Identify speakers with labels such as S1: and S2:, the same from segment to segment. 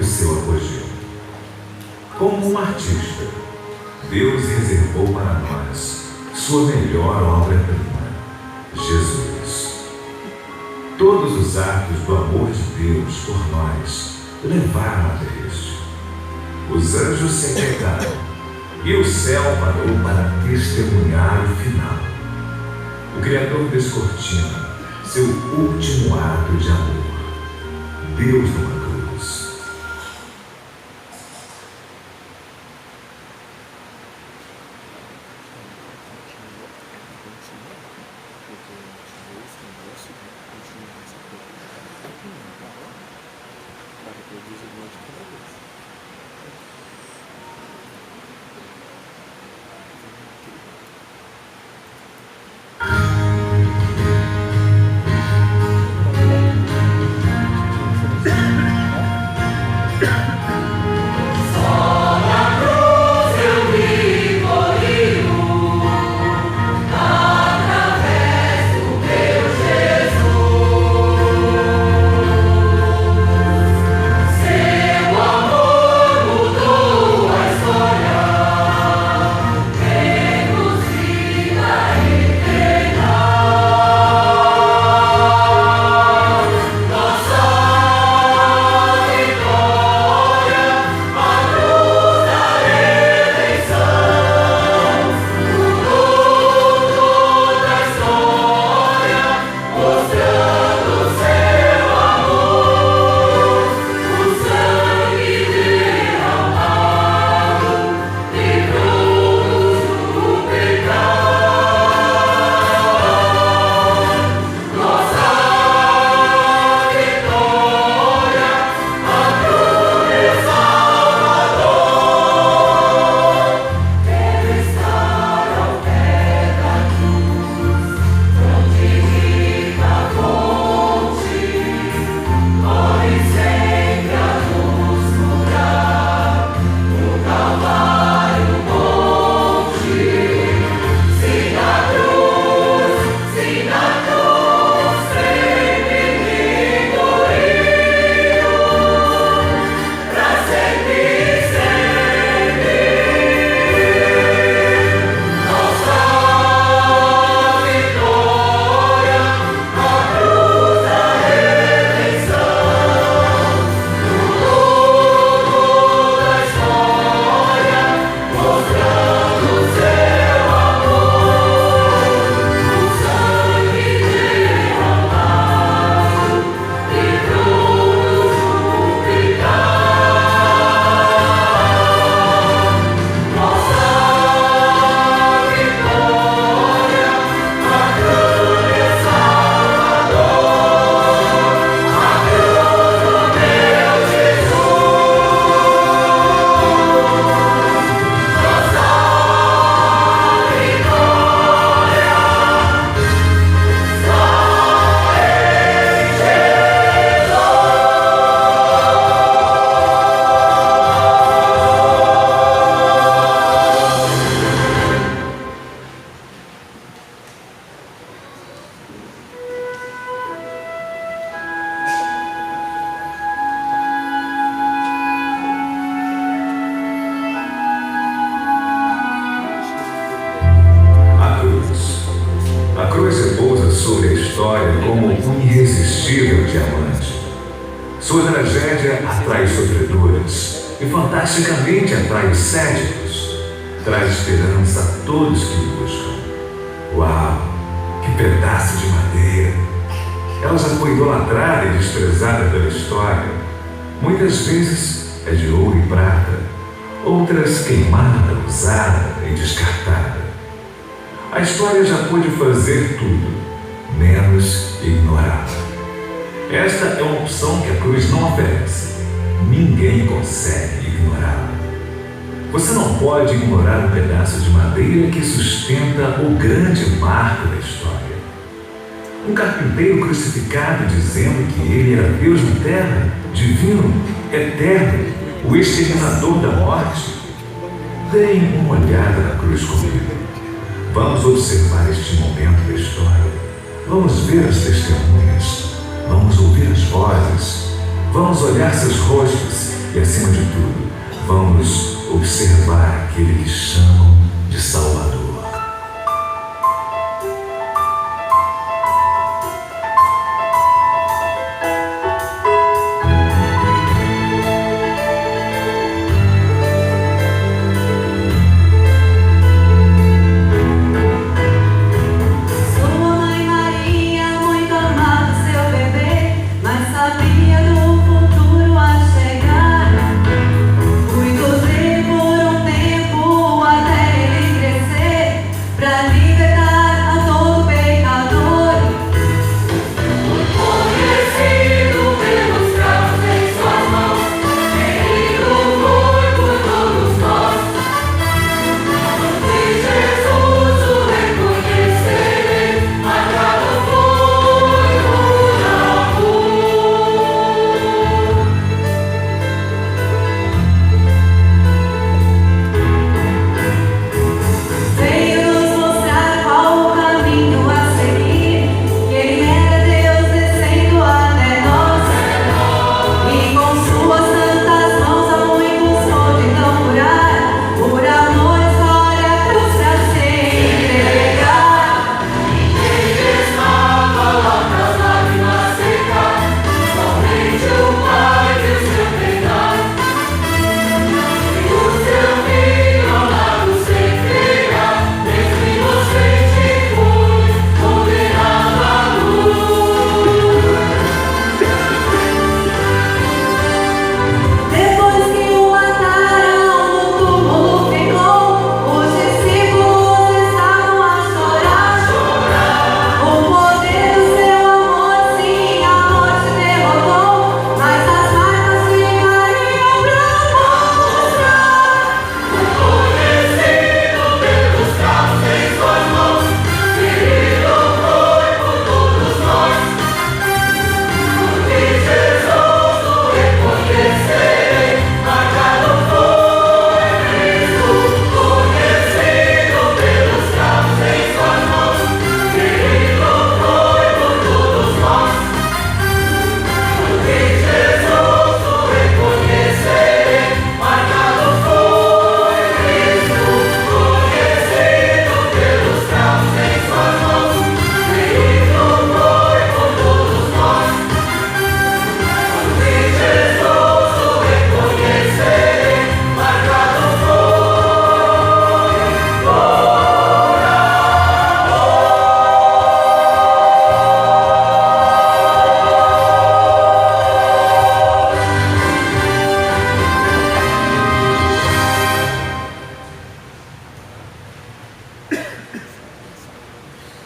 S1: o seu apogeu. Como um artista, Deus reservou para nós sua melhor obra-prima, Jesus. Todos os atos do amor de Deus por nós levaram até este. Os anjos se aquietaram e o céu parou para testemunhar o final. O Criador descortina seu último ato de amor. Deus numa cruz. Sobre a história como um irresistível diamante. Sua tragédia atrai sofredores e fantasticamente atrai os céticos. Traz esperança a todos que buscam. Uau, que pedaço de madeira! Ela já foi idolatrada e desprezada pela história. Muitas vezes é de ouro e prata, outras queimada, usada e descartada. A história já pôde fazer tudo, menos ignorá-la. Esta é uma opção que a cruz não oferece. Ninguém consegue ignorá-la. Você não pode ignorar um pedaço de madeira que sustenta o grande marco da história. Um carpinteiro crucificado dizendo que ele era Deus na terra, divino, eterno, o exterminador da morte. Deem uma olhada na cruz comigo. Vamos observar este momento da história. Vamos ver as testemunhas. Vamos ouvir as vozes. Vamos olhar seus rostos e, acima de tudo, vamos observar aquele que chamam de Salvador.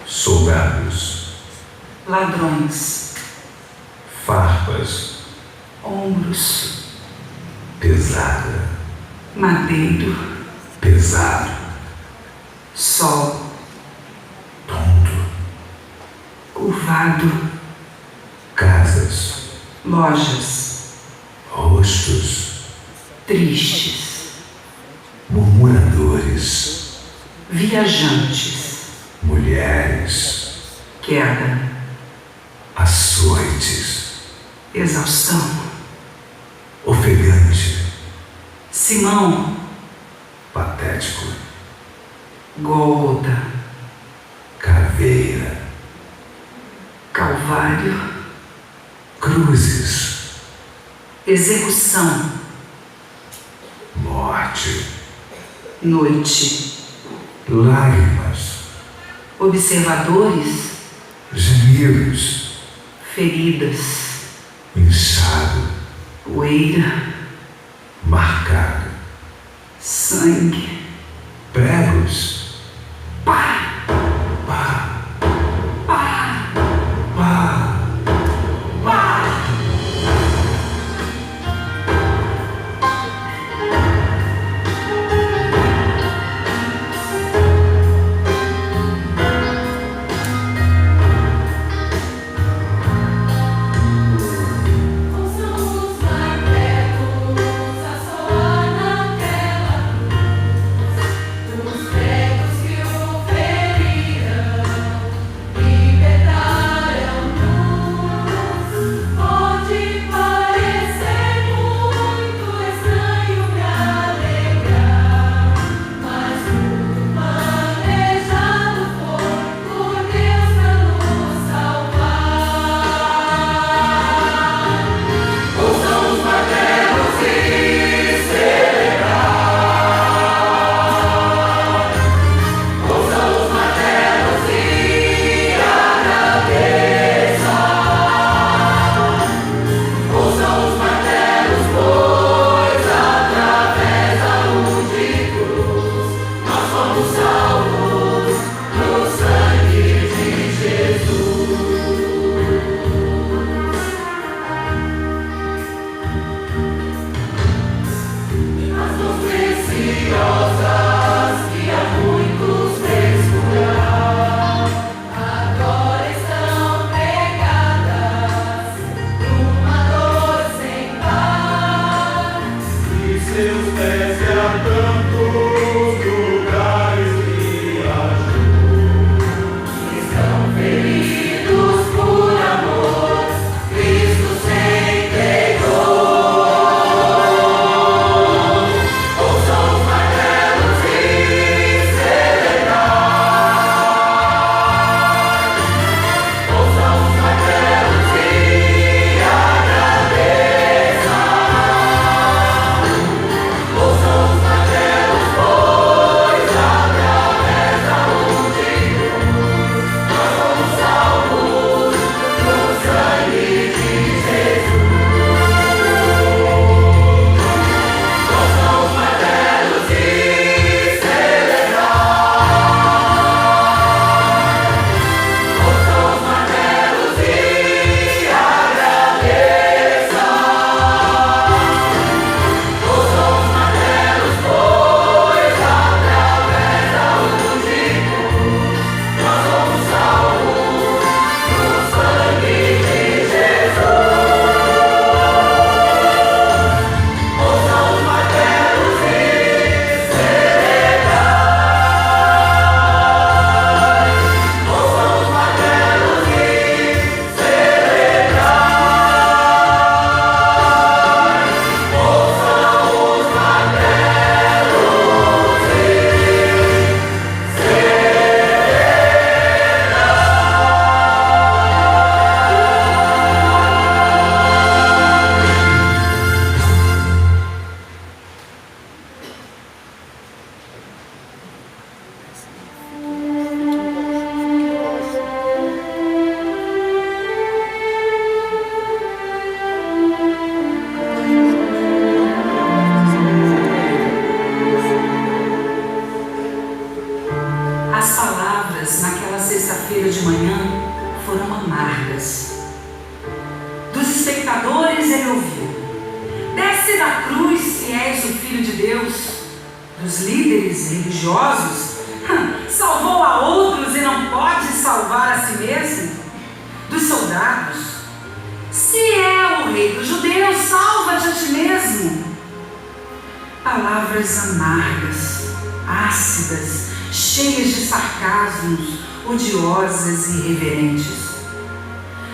S1: Soldados,
S2: ladrões,
S1: farpas,
S2: ombros,
S1: pesada,
S2: madeiro,
S1: pesado,
S2: sol,
S1: tonto,
S2: curvado,
S1: casas,
S2: lojas,
S1: rostos,
S2: tristes,
S1: murmuradores,
S2: viajantes,
S1: mulheres,
S2: queda,
S1: açoites,
S2: exaustão,
S1: ofegante,
S2: Simão,
S1: patético,
S2: Gólgota,
S1: caveira,
S2: Calvário,
S1: cruzes,
S2: execução,
S1: morte,
S2: noite,
S1: lágrimas,
S2: observadores,
S1: gemidos,
S2: feridas,
S1: inchado,
S2: poeira,
S1: marcado,
S2: sangue,
S1: pregos,
S2: pá,
S1: pá,
S2: pá,
S1: pá,
S2: pá.
S3: Os martelos a soar na tela, os pregos
S2: judeus, dos líderes religiosos, salvou a outros e não pode salvar a si mesmo? Dos soldados, se é o rei dos judeus, salva-te a ti mesmo. Palavras amargas, ácidas, cheias de sarcasmos, odiosas e irreverentes.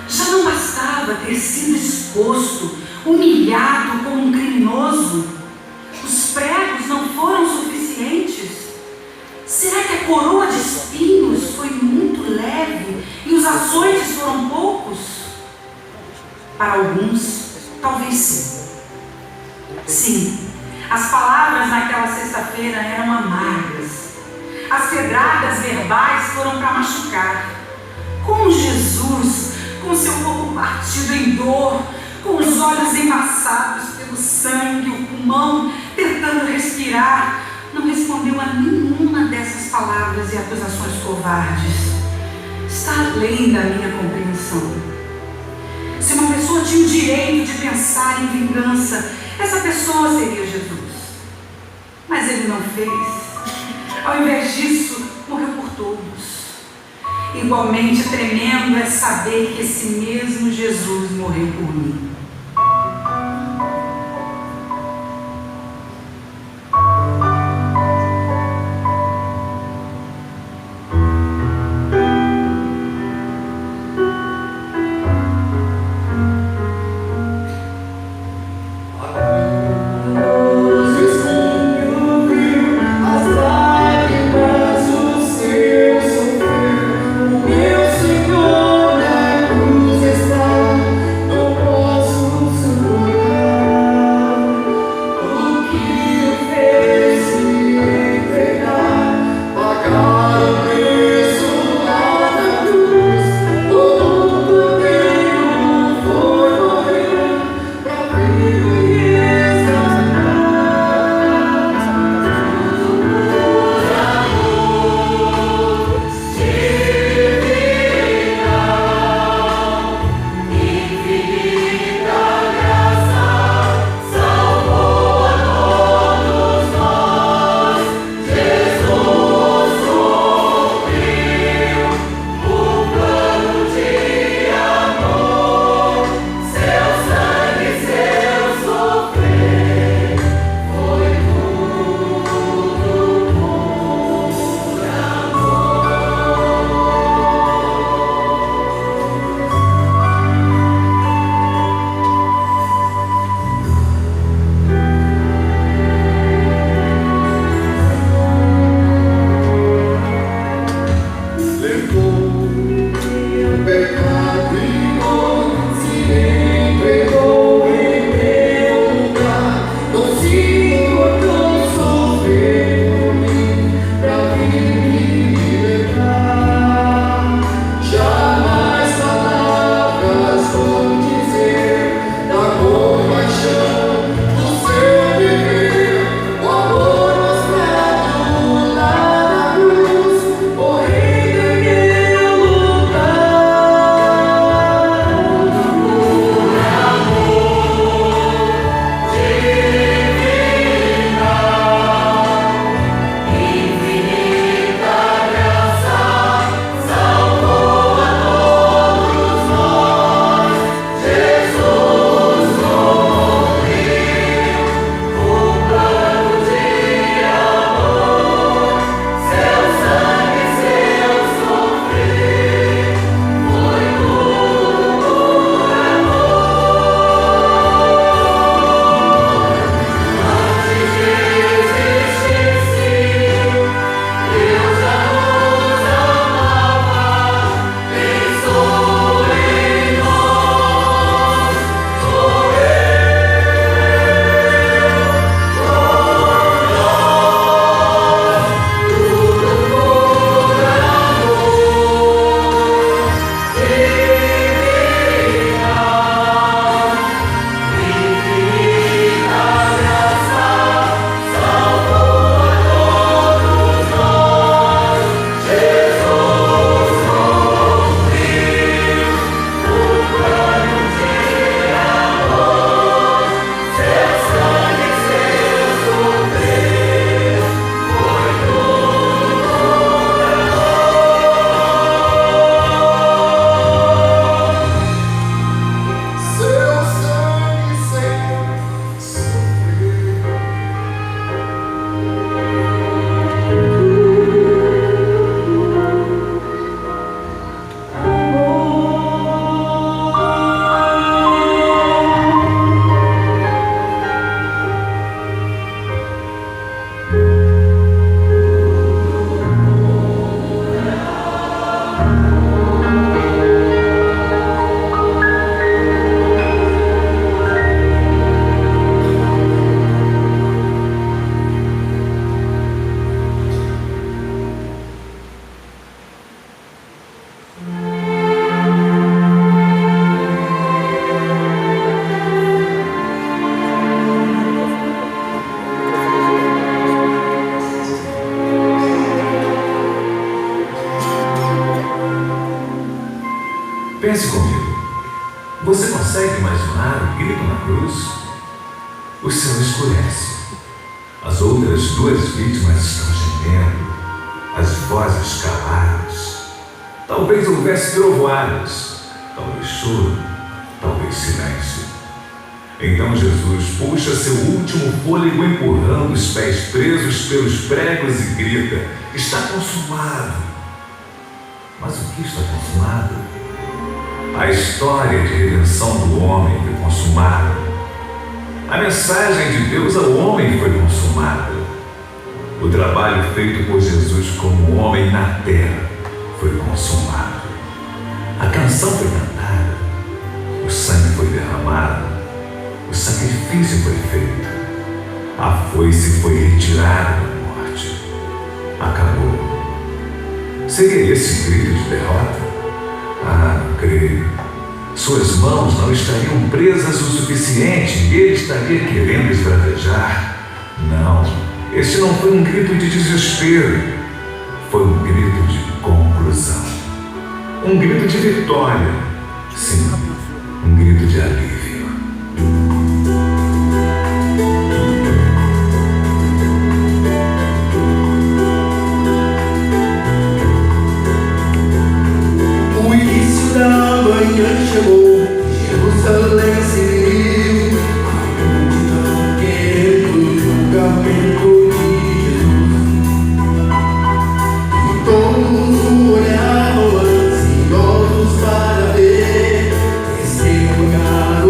S2: Já não bastava ter sido exposto, humilhado como um criminoso? Os pregos não foram suficientes? Será que a coroa de espinhos foi muito leve e os açoites foram poucos? Para alguns, talvez sim. Sim, as palavras naquela sexta-feira eram amargas. As pedradas verbais foram para machucar. Como Jesus, com seu corpo partido em dor, com os olhos embaçados pelo sangue, o pulmão tentando respirar, não respondeu a nenhuma dessas palavras e acusações covardes. Está além da minha compreensão. Se uma pessoa tinha o direito de pensar em vingança, essa pessoa seria Jesus. Mas ele não fez. Ao invés disso, morreu por todos. Igualmente tremendo é saber que esse mesmo Jesus morreu por mim.
S3: Posso
S1: Pense comigo. Você consegue imaginar o grito na cruz? O céu escurece. As outras duas vítimas estão gemendo, as vozes caladas. Talvez houvesse trovoadas, talvez choro, talvez silêncio. Então Jesus puxa seu último fôlego empurrando os pés presos pelos pregos e grita: está consumado. Mas o que está consumado? A história de redenção do homem foi consumada. A mensagem de Deus ao homem foi consumada. O trabalho feito por Jesus como homem na terra foi consumado. A canção foi cantada. O sangue foi derramado. O sacrifício foi feito. A foice foi retirada da morte. Acabou. Seria esse grito de derrota? Ah, não creio. Suas mãos não estariam presas o suficiente e ele estaria querendo esbravejar. Não, este não foi um grito de desespero. Foi um grito de conclusão. Um grito de vitória. Sim, um grito de alívio.
S3: O início da manhã chegou, Jerusalém se viu, a multidão querendo o julgamento de Jesus. E todos olhavam ansiosos para ver, testemunhar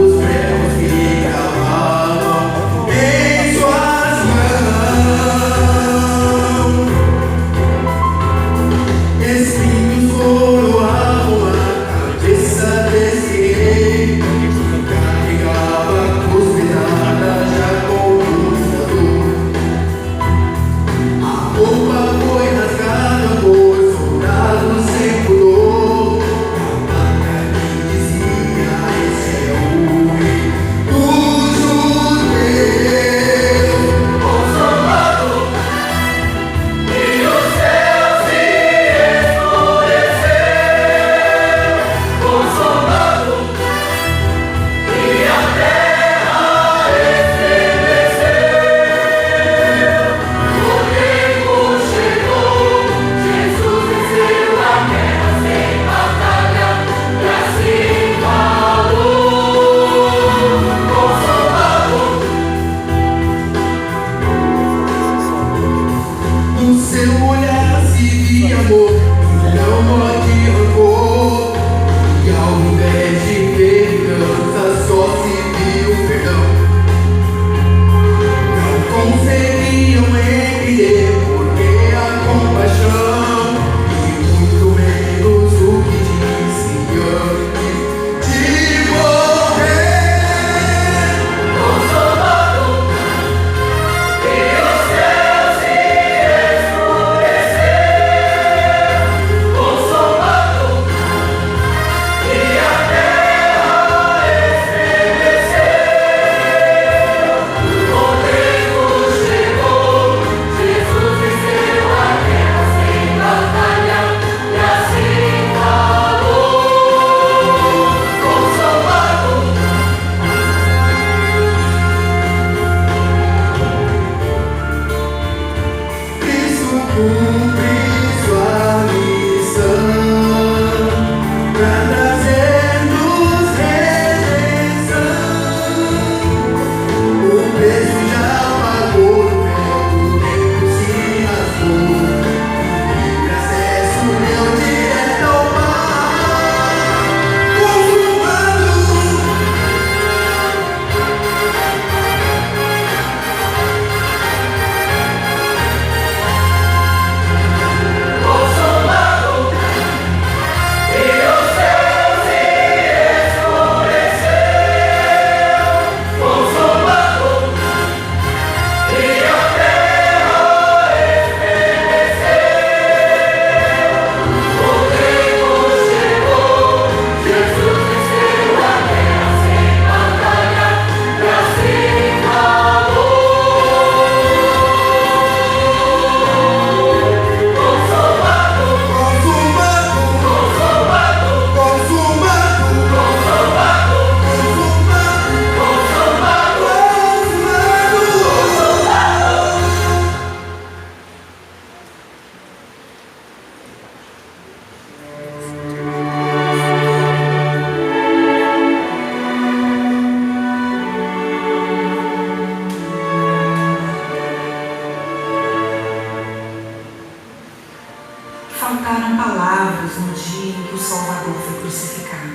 S2: faltaram palavras no dia em que o Salvador foi crucificado.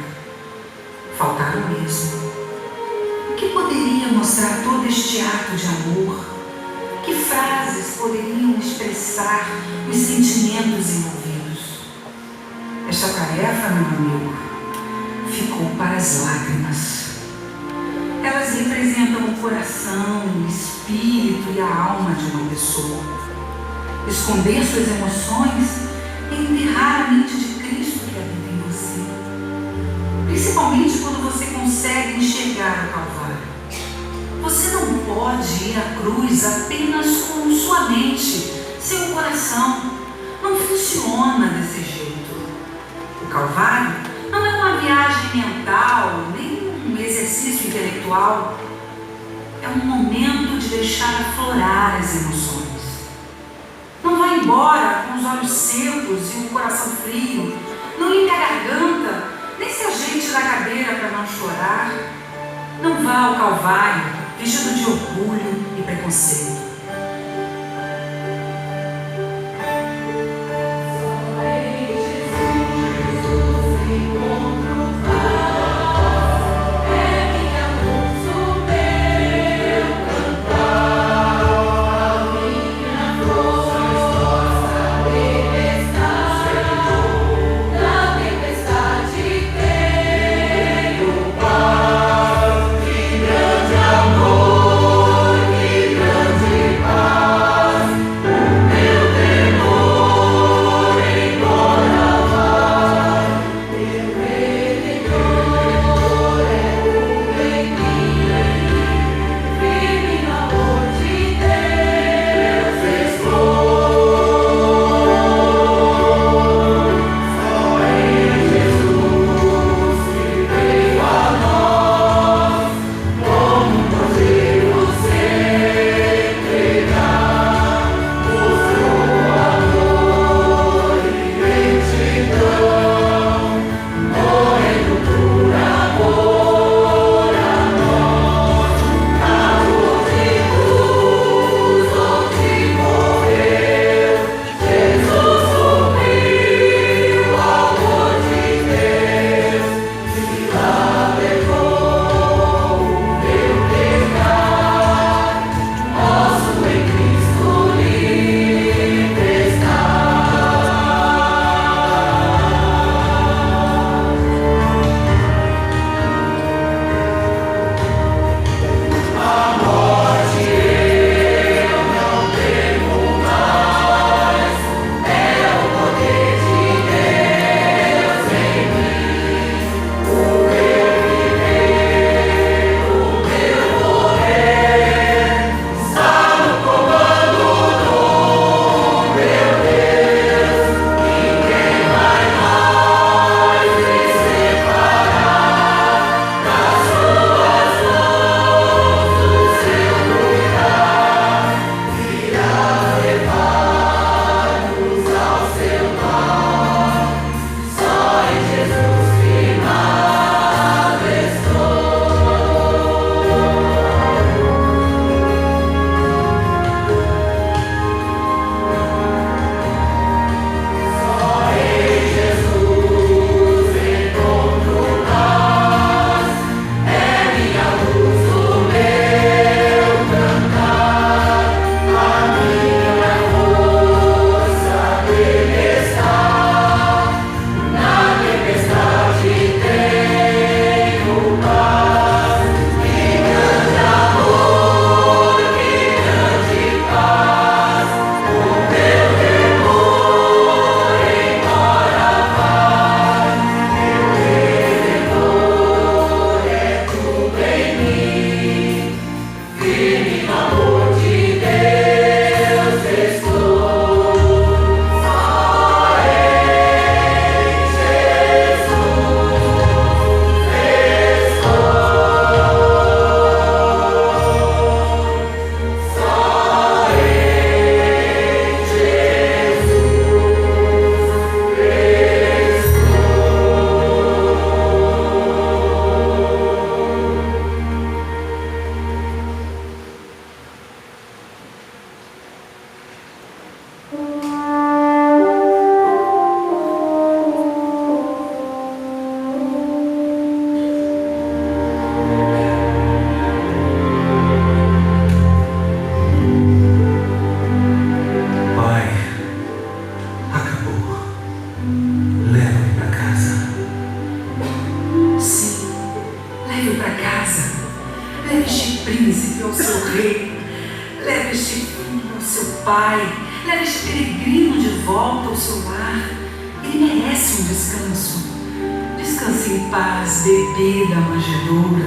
S2: Faltaram mesmo. O que poderia mostrar todo este ato de amor? Que frases poderiam expressar os sentimentos envolvidos? Esta tarefa, meu amigo, ficou para as lágrimas. Elas representam o coração, o espírito e a alma de uma pessoa. Esconder suas emoções é enterrar a mente de Cristo que habita em você. Principalmente quando você consegue enxergar o Calvário. Você não pode ir à cruz apenas com sua mente, seu coração. Não funciona desse jeito. O Calvário não é uma viagem mental, nem um exercício intelectual. É um momento de deixar aflorar as emoções. Não vá embora com os olhos secos e o coração frio. Não limpe a garganta, nem se ajeite da cadeira para não chorar. Não vá ao Calvário vestido de orgulho e preconceito. Receba este filho ao seu pai. Leve este peregrino de volta ao seu lar. Ele merece um descanso. Descanse em paz, bebê da manjedoura.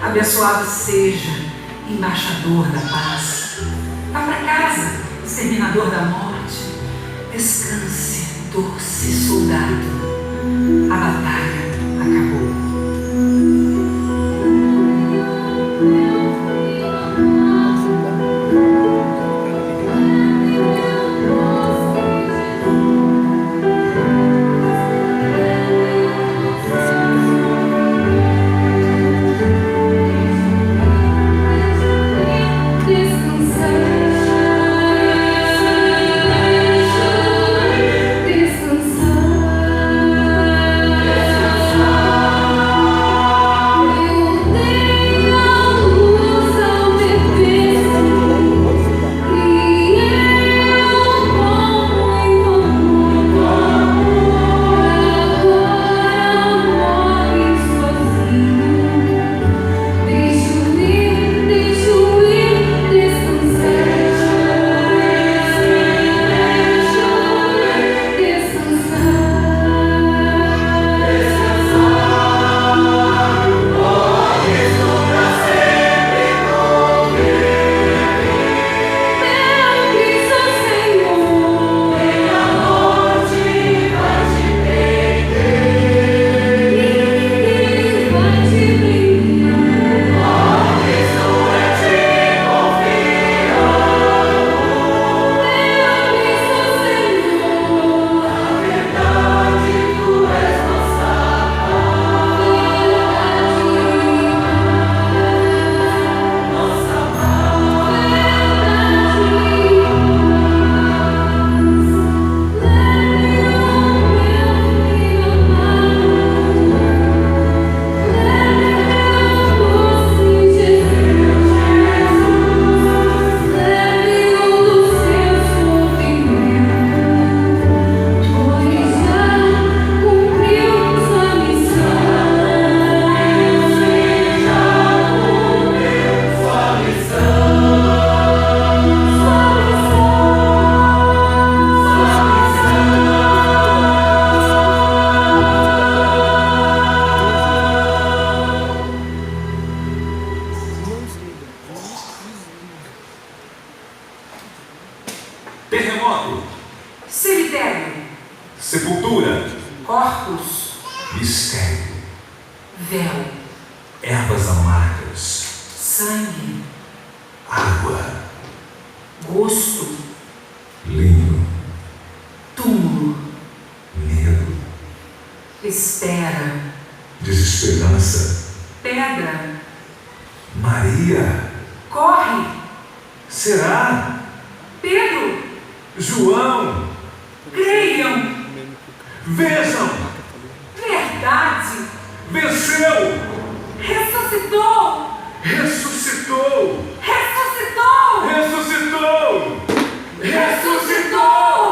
S2: Abençoado seja, embaixador da paz. Vá para casa, exterminador da morte. Descanse, doce soldado. A batalha acabou.
S1: Terremoto,
S2: Cemitério,
S1: sepultura,
S2: corpos,
S1: mistério,
S2: véu,
S1: ervas amargas,
S2: sangue,
S1: água,
S2: gosto,
S1: linho,
S2: túmulo,
S1: medo,
S2: espera,
S1: desesperança,
S2: pedra,
S1: Maria,
S2: corre,
S1: será?
S2: Pedro,
S1: João,
S2: creiam,
S1: vejam,
S2: verdade,
S1: venceu,
S2: ressuscitou,
S1: ressuscitou,
S2: ressuscitou,
S1: ressuscitou,
S2: ressuscitou.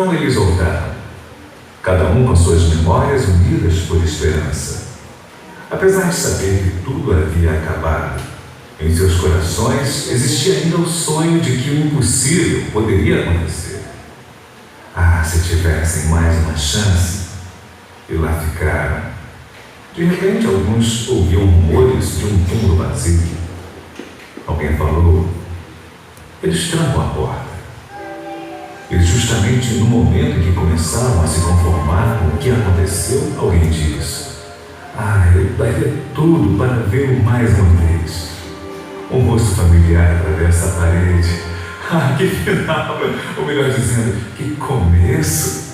S1: Então eles voltaram, cada um com suas memórias unidas por esperança. Apesar de saber que tudo havia acabado, em seus corações existia ainda o sonho de que o impossível poderia acontecer. Ah, se tivessem mais uma chance! E lá ficaram. De repente, alguns ouviam rumores de um túmulo vazio. Alguém falou: eles trancam a porta. E justamente no momento em que começaram a se conformar com o que aconteceu, alguém diz: eu daria tudo para ver mais uma vez. Um rosto familiar atravessa a parede. Que final! Ou melhor dizendo, que começo!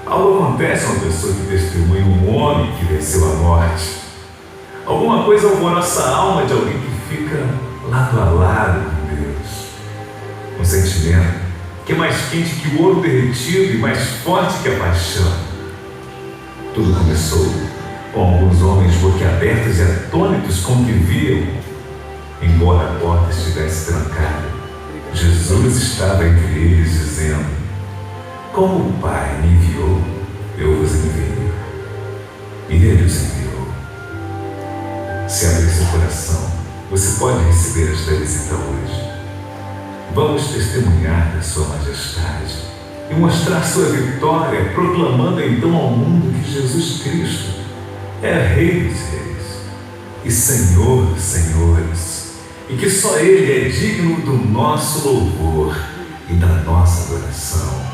S1: Algo acontece a uma pessoa que testemunha um homem que venceu a morte. Alguma coisa alvoroça a alma de alguém que fica lado a lado com Deus. Um sentimento que é mais quente que o ouro derretido e mais forte que a paixão. Tudo começou com alguns homens boquiabertos e atônitos com o que viam. Embora a porta estivesse trancada, Jesus estava entre eles dizendo: como o Pai me enviou, eu vos envio. E Ele os enviou. Se abrir seu coração, você pode receber esta visita hoje. Vamos testemunhar da sua majestade e mostrar sua vitória, proclamando então ao mundo que Jesus Cristo é Rei dos Reis e Senhor dos Senhores, e que só Ele é digno do nosso louvor e da nossa adoração.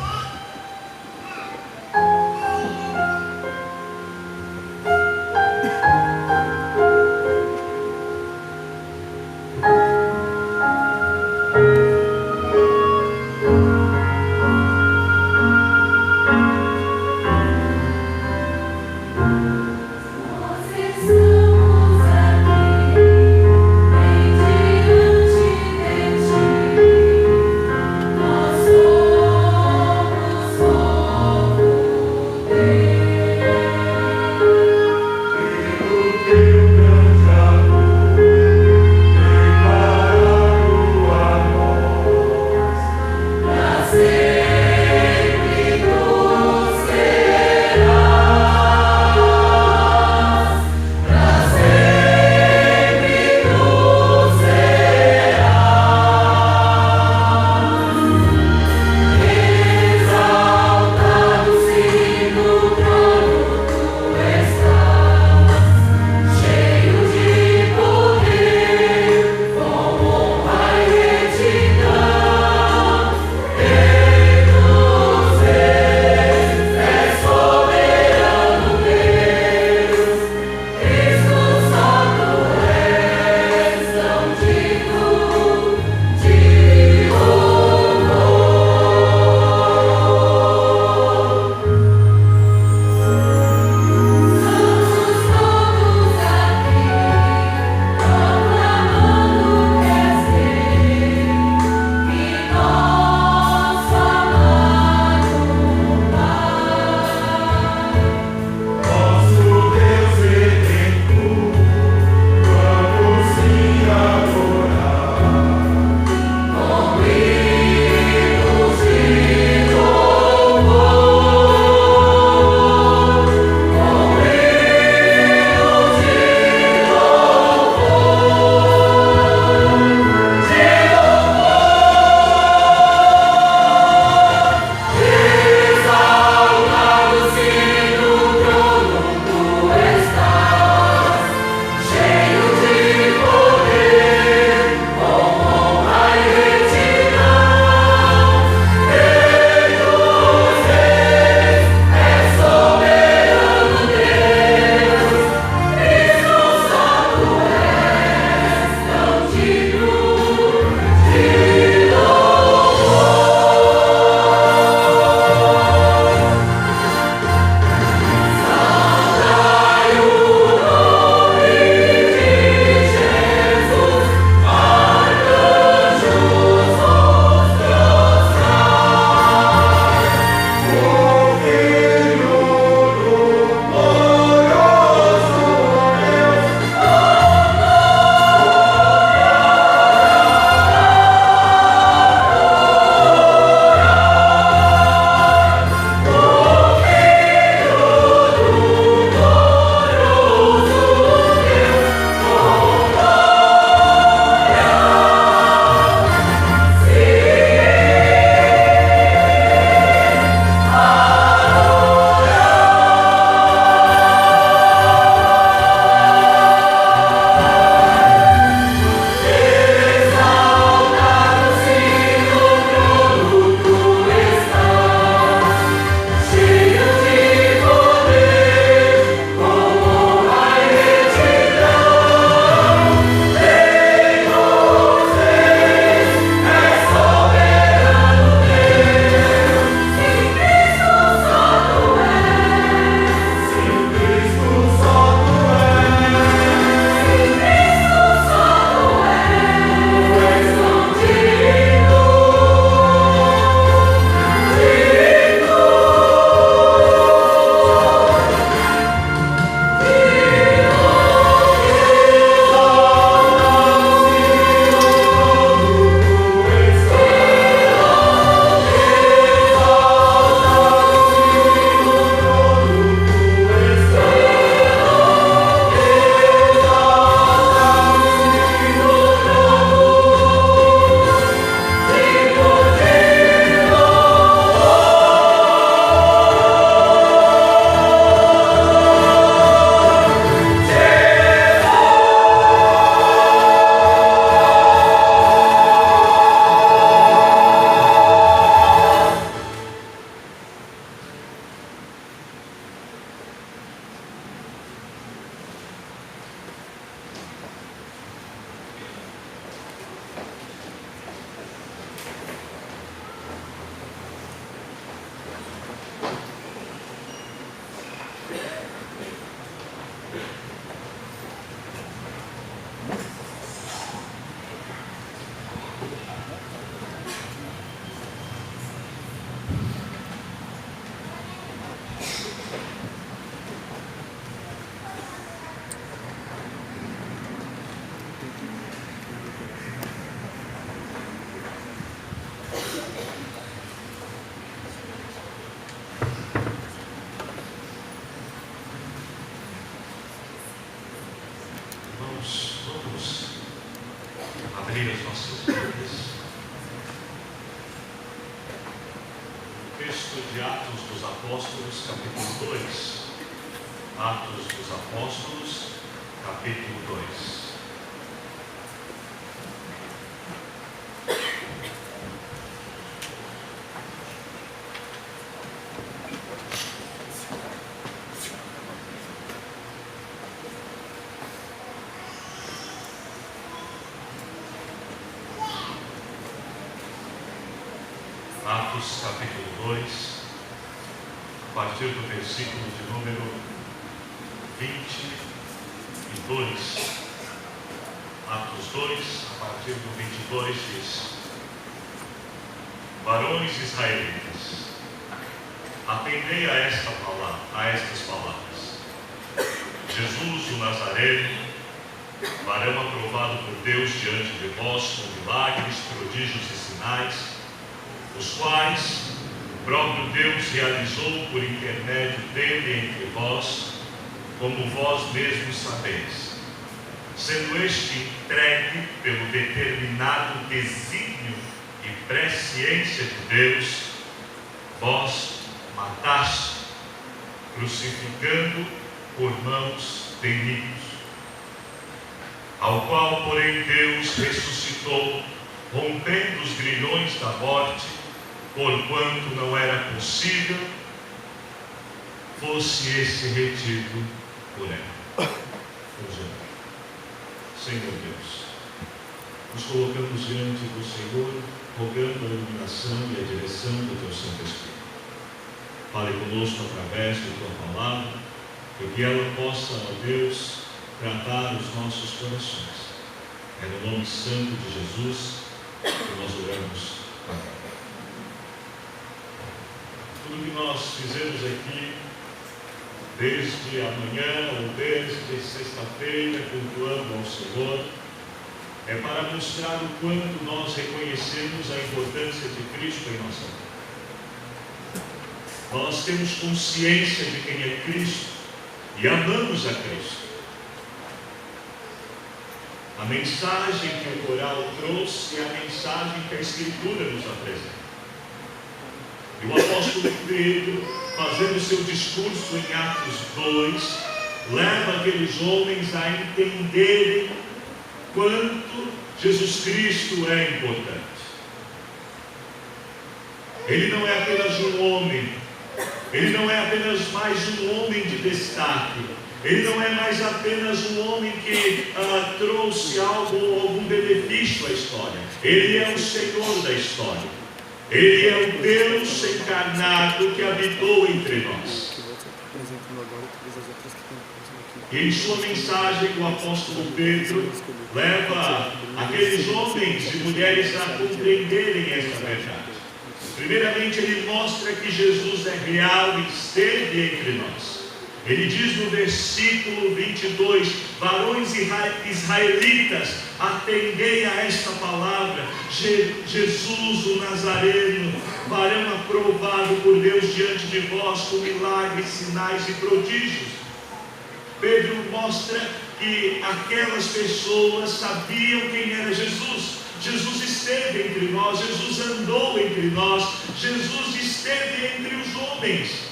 S4: Estamos aqui, bem diante de ti, nosso vamos abrir as nossas Bíblias. O texto de Atos dos Apóstolos, capítulo 2. Atos dos Apóstolos, capítulo 2. Atos capítulo 2, a partir do versículo de número 22. Atos 2, a partir do 22 diz: Varões israelitas, atendei a estas palavras. Jesus, o Nazareno, varão aprovado por Deus diante de vós com milagres, prodígios e sinais, os quais o próprio Deus realizou por intermédio dele entre vós, como vós mesmos sabeis, sendo este entregue pelo determinado desígnio e presciência de Deus, vós mataste, crucificando por mãos de inimigos, ao qual, porém, Deus ressuscitou, rompendo os grilhões da morte, porquanto não era possível fosse esse retido por ela. Senhor Deus, nos colocamos diante do Senhor, rogando a iluminação e a direção do Teu Santo Espírito. Fale conosco através de Tua palavra, e que ela possa, ó Deus, tratar os nossos corações. É no nome santo de Jesus que nós oramos. Amém. Tudo que nós fizemos aqui, desde amanhã ou desde sexta-feira, cultuando ao Senhor, é para mostrar o quanto nós reconhecemos a importância de Cristo em nossa vida. Nós temos consciência de quem é Cristo e amamos a Cristo. A mensagem que o coral trouxe é a mensagem que a Escritura nos apresenta. E o apóstolo Pedro, fazendo seu discurso em Atos 2, leva aqueles homens a entenderem quanto Jesus Cristo é importante. Ele não é apenas um homem, ele não é apenas mais um homem de destaque, ele não é mais apenas um homem que trouxe algum benefício à história. Ele é o Senhor da história. Ele é o Deus encarnado que habitou entre nós. E em sua mensagem, o apóstolo Pedro leva aqueles homens e mulheres a compreenderem essa verdade. Primeiramente, ele mostra que Jesus é real e esteve entre nós. Ele diz no versículo 22, varões israelitas, atendei a esta palavra. Jesus, o Nazareno, varão aprovado por Deus diante de vós com milagres, sinais e prodígios. Pedro mostra que aquelas pessoas sabiam quem era Jesus. Jesus esteve entre nós, Jesus andou entre nós, Jesus esteve entre os homens.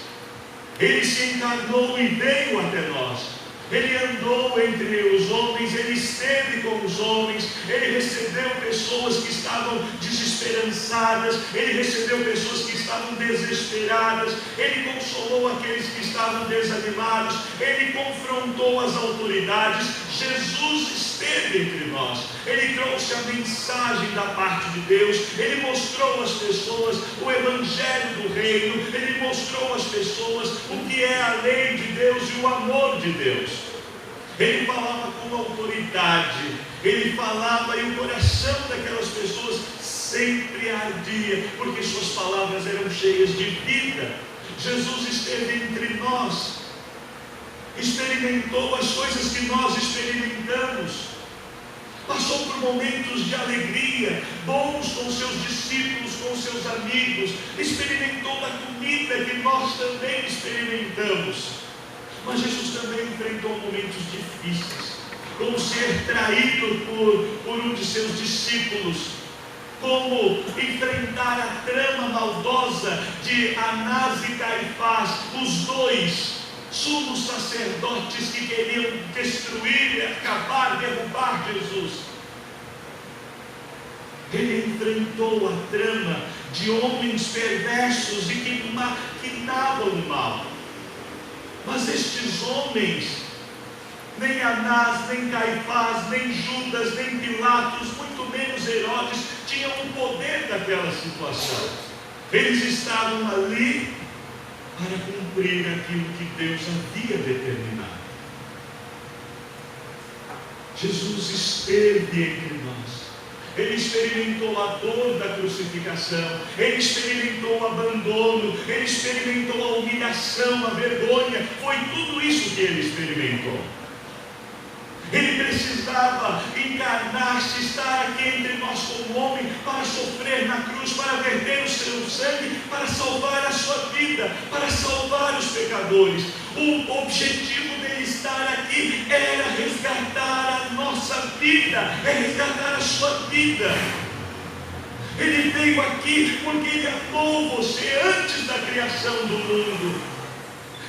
S4: Ele se encarnou e veio até nós. Ele andou entre os homens, ele esteve com os homens, ele recebeu pessoas que estavam desesperançadas, ele recebeu pessoas que estavam desesperadas, ele consolou aqueles que estavam desanimados, ele confrontou as autoridades. Jesus esteve entre nós, ele trouxe a mensagem da parte de Deus, ele mostrou às pessoas o evangelho do reino, ele mostrou às pessoas o que é a lei de Deus e o amor de Deus. Ele falava com autoridade, ele falava e o coração daquelas pessoas sempre ardia, porque suas palavras eram cheias de vida. Jesus esteve entre nós, experimentou as coisas que nós experimentamos, passou por momentos de alegria, bons com seus discípulos, com seus amigos, experimentou da comida que nós também experimentamos. Mas Jesus também enfrentou momentos difíceis, com ser traído por um de seus discípulos, como enfrentar a trama maldosa de Anás e Caifás, os dois sumos sacerdotes que queriam destruir, acabar, derrubar Jesus. Ele enfrentou a trama de homens perversos e que maquinavam o mal. Mas estes homens, nem Anás, nem Caifás, nem Judas, nem Pilatos, muito menos Herodes, tinham o poder daquela situação. Eles estavam ali para cumprir aquilo que Deus havia determinado. Jesus esteve entre nós. Ele experimentou a dor da crucificação, ele experimentou o abandono, ele experimentou a humilhação, a vergonha. Foi tudo isso que ele experimentou. Ele precisava encarnar-se, estar aqui entre nós como homem, para sofrer na cruz, para verter o seu sangue, para salvar a sua vida, para salvar os pecadores. O objetivo dele estar aqui era resgatar a nossa vida, resgatar a sua vida. Ele veio aqui porque ele amou você antes da criação do mundo.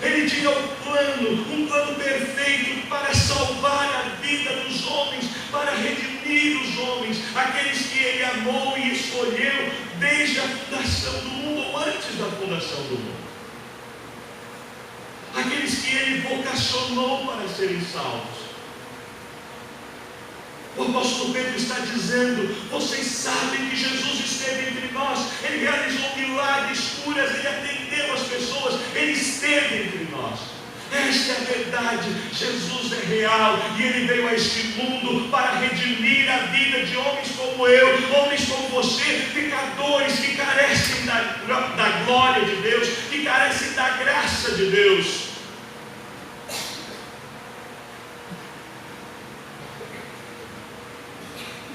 S4: Ele tinha um plano perfeito para salvar a vida dos homens, para redimir os homens, aqueles que ele amou e escolheu desde a fundação do mundo, ou antes da fundação do mundo. Aqueles que ele vocacionou para serem salvos. O apóstolo Pedro está dizendo: vocês sabem que Jesus esteve entre nós, ele realizou milagres, curas, ele atendeu as pessoas, ele esteve entre nós. Esta é a verdade. Jesus é real e ele veio a este mundo para redimir a vida de homens como eu, homens como você, pecadores que carecem da glória de Deus, que carecem da graça de Deus.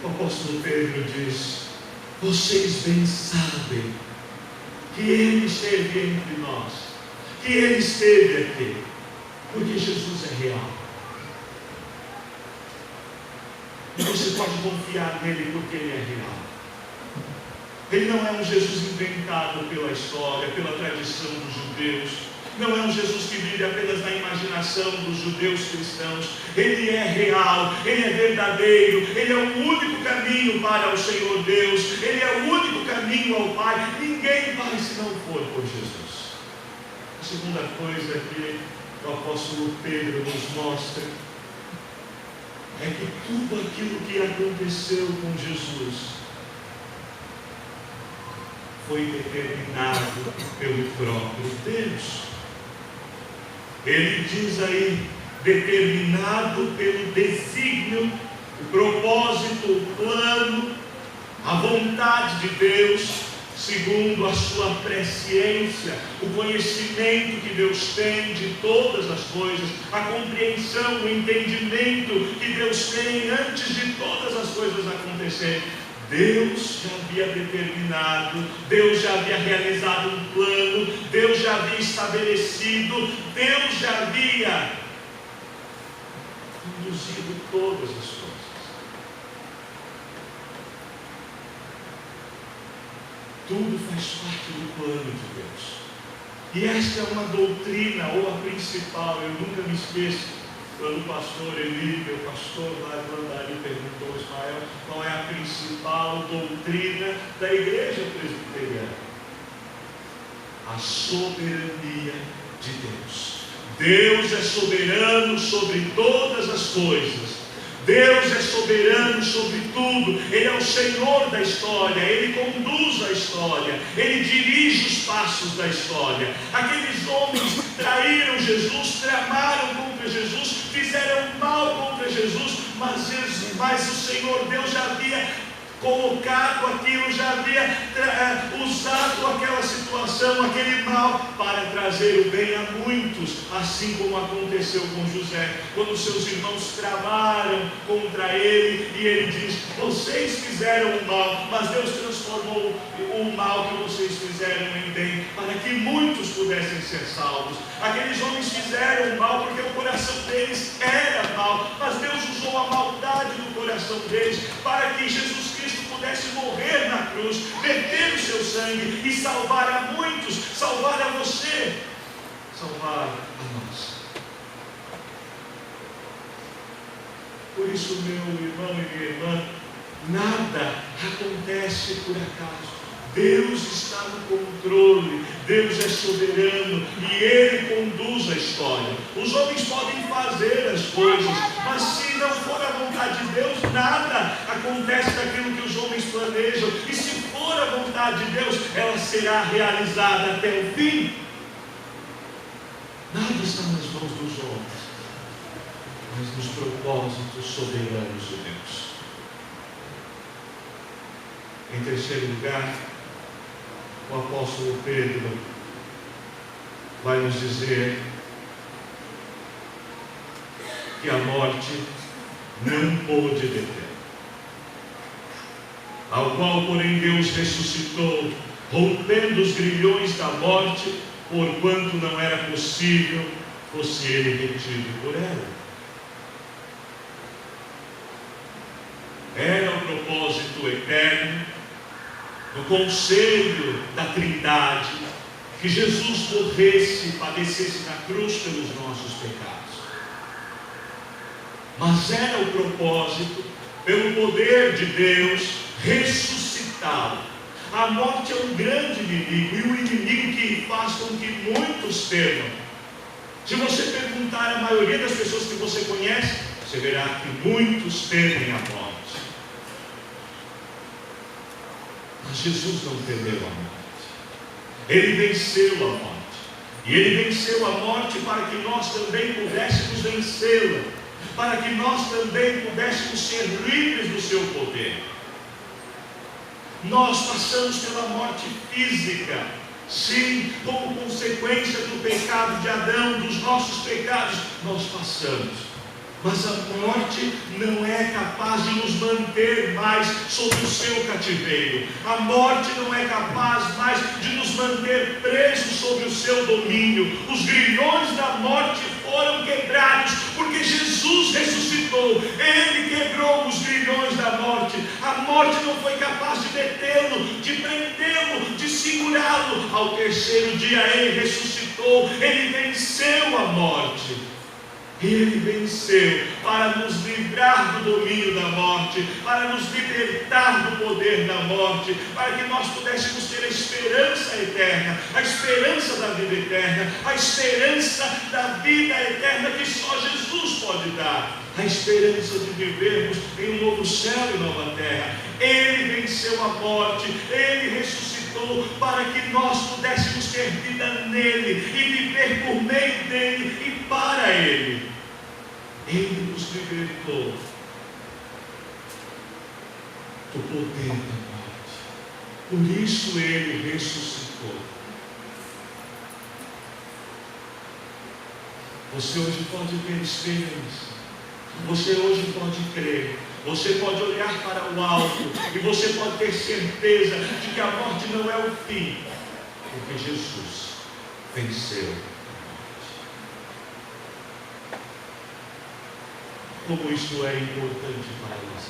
S4: O apóstolo Pedro diz: vocês bem sabem que ele esteve entre nós, que ele esteve aqui, porque Jesus é real. E você pode confiar nele porque ele é real. Ele não é um Jesus inventado pela história, pela tradição dos judeus. Não é um Jesus que vive apenas na imaginação dos judeus cristãos. Ele é real, ele é verdadeiro, ele é o único caminho para o Senhor Deus, ele é o único caminho ao Pai. Ninguém vai se não for por Jesus. A segunda coisa que o apóstolo Pedro nos mostra é que tudo aquilo que aconteceu com Jesus foi determinado pelo próprio Deus. Ele diz aí: determinado pelo desígnio, o propósito, o plano, a vontade de Deus, segundo a sua presciência, o conhecimento que Deus tem de todas as coisas, a compreensão, o entendimento que Deus tem antes de todas as coisas acontecerem. Deus já havia determinado, Deus já havia realizado um plano, Deus já havia estabelecido, Deus já havia conduzido todas as coisas. Tudo faz parte do plano de Deus. E esta é uma doutrina, ou a principal. Eu nunca me esqueço quando o pastor Eli, meu pastor lá de Landari, perguntou: Ismael, qual é a principal doutrina da igreja presbiteriana? A soberania de Deus. Deus é soberano sobre todas as coisas. Deus é soberano sobre tudo. Ele é o Senhor da história. Ele conduz a história. Ele dirige os passos da história. Aqueles homens traíram Jesus, tramaram contra Jesus, fizeram mal contra Jesus, mas o Senhor Deus já havia colocado aquilo, já havia usado aquela situação, aquele mal, para trazer o bem a muitos, assim como aconteceu com José, quando seus irmãos tramaram contra ele, e ele diz: vocês fizeram o mal, mas Deus transformou o mal que vocês fizeram em bem, para que muitos pudessem ser salvos. Aqueles homens fizeram o mal porque o coração deles era mal, mas Deus usou a maldade do coração deles para que Jesus Cristo pudesse morrer na cruz, verter o seu sangue e salvar a muitos, salvar a você, salvar a nós. Por isso, meu irmão e minha irmã, nada acontece por acaso. Deus está no controle, Deus é soberano e Ele conduz a história. Os homens podem fazer as coisas, mas se não for a vontade de Deus, nada acontece daquilo que os homens planejam. E se for a vontade de Deus, ela será realizada até o fim. Nada está nas mãos dos homens, mas nos propósitos soberanos de Deus. Em terceiro lugar, o apóstolo Pedro vai nos dizer que a morte não pôde deter, ao qual, porém, Deus ressuscitou, rompendo os grilhões da morte, porquanto não era possível fosse ele retido por ela. Era o propósito eterno, no conselho da Trindade, que Jesus morresse e padecesse na cruz pelos nossos pecados. Mas era o propósito, pelo poder de Deus, ressuscitá-lo. A morte é um grande inimigo, e um inimigo que faz com que muitos temam. Se você perguntar a maioria das pessoas que você conhece, você verá que muitos temem a morte. Mas Jesus não temeu a morte. Ele venceu a morte. E Ele venceu a morte para que nós também pudéssemos vencê-la, para que nós também pudéssemos ser livres do seu poder. Nós passamos pela morte física, sim, como consequência do pecado de Adão, dos nossos pecados, nós passamos. Mas a morte não é capaz de nos manter mais sob o seu cativeiro. A morte não é capaz mais de nos manter presos sob o seu domínio. Os grilhões da morte foram quebrados, porque Jesus ressuscitou. Ele quebrou os grilhões da morte. A morte não foi capaz de detê-lo, de prendê-lo, de segurá-lo. Ao terceiro dia ele ressuscitou. Ele venceu a morte. Ele venceu para nos livrar do domínio da morte, para nos libertar do poder da morte, para que nós pudéssemos ter a esperança eterna, a esperança da vida eterna, a esperança da vida eterna que só Jesus pode dar, a esperança de vivermos em um novo céu e nova terra. Ele venceu a morte, Ele ressuscitou para que nós pudéssemos ter vida nele e viver por meio dele e para ele. Ele nos libertou do poder da morte. Por isso Ele ressuscitou. Você hoje pode ter experiência. Você hoje pode crer. Você pode olhar para o alto e você pode ter certeza de que a morte não é o fim, porque Jesus venceu. Como isso é importante para nós.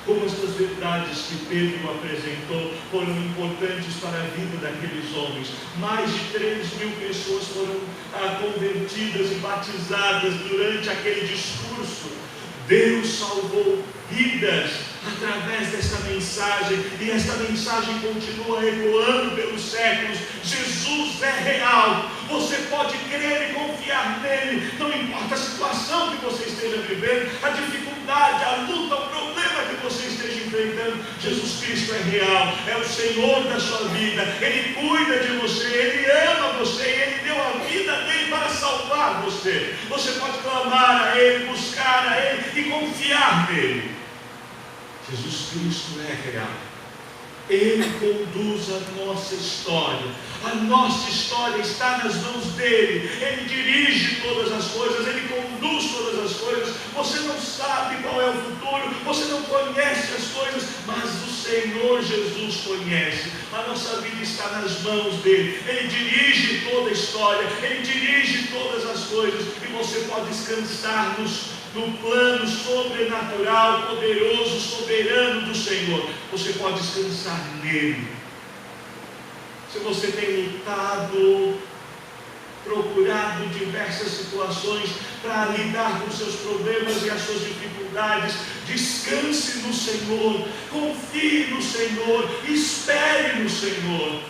S4: Como estas verdades que Pedro apresentou foram importantes para a vida daqueles homens. Mais de 3.000 pessoas foram convertidas e batizadas durante aquele discurso. Deus salvou vidas através desta mensagem, e esta mensagem continua ecoando pelos séculos. Jesus é real. Você pode crer e confiar nele, não importa a situação que você esteja vivendo, a dificuldade, a luta, o problema que você esteja enfrentando. Jesus Cristo é real, é o Senhor da sua vida. Ele cuida de você, Ele ama você, Ele deu a vida dele para salvar você. Você pode clamar a Ele, buscar a Ele e confiar nele. Jesus Cristo é real. Ele conduz a nossa história. A nossa história está nas mãos dele. Ele dirige todas as coisas, ele conduz todas as coisas. Você não sabe qual é o futuro, você não conhece as coisas, mas o Senhor Jesus conhece. A nossa vida está nas mãos dele. Ele dirige toda a história, ele dirige todas as coisas, e você pode descansar no plano sobrenatural, poderoso, soberano do Senhor. Você pode descansar nele. Se você tem lutado, procurado diversas situações para lidar com os seus problemas e as suas dificuldades, descanse no Senhor, confie no Senhor, espere no Senhor.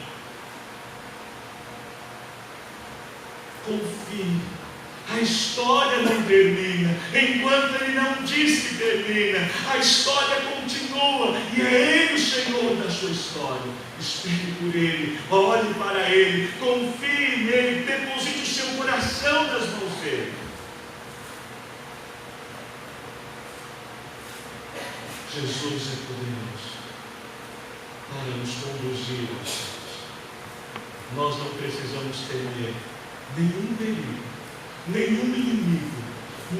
S4: Confie. A história não termina, enquanto Ele não diz que termina, a história continua, e é Ele o Senhor da sua história. Espere por Ele, olhe para Ele, confie nele, deposite o seu coração nas mãos dele. Jesus é poderoso para nos conduzir aos céus. Nós não precisamos temer nenhum perigo, nenhum inimigo.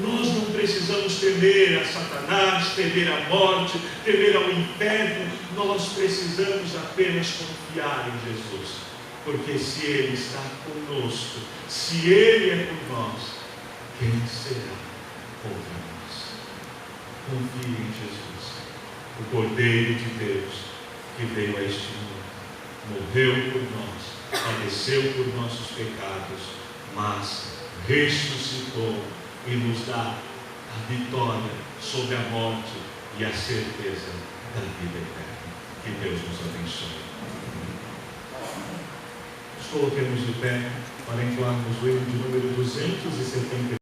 S4: Nós não precisamos temer a Satanás, temer a morte, temer ao inferno. Nós precisamos apenas confiar em Jesus, porque se Ele está conosco, se Ele é por nós, quem será contra nós? Confie em Jesus, o Cordeiro de Deus que veio a este mundo, morreu por nós, padeceu por nossos pecados, mas ressuscitou e nos dá a vitória sobre a morte e a certeza da vida eterna. Que Deus nos abençoe. Nos coloquemos de pé para entoarmos o hino de número 270.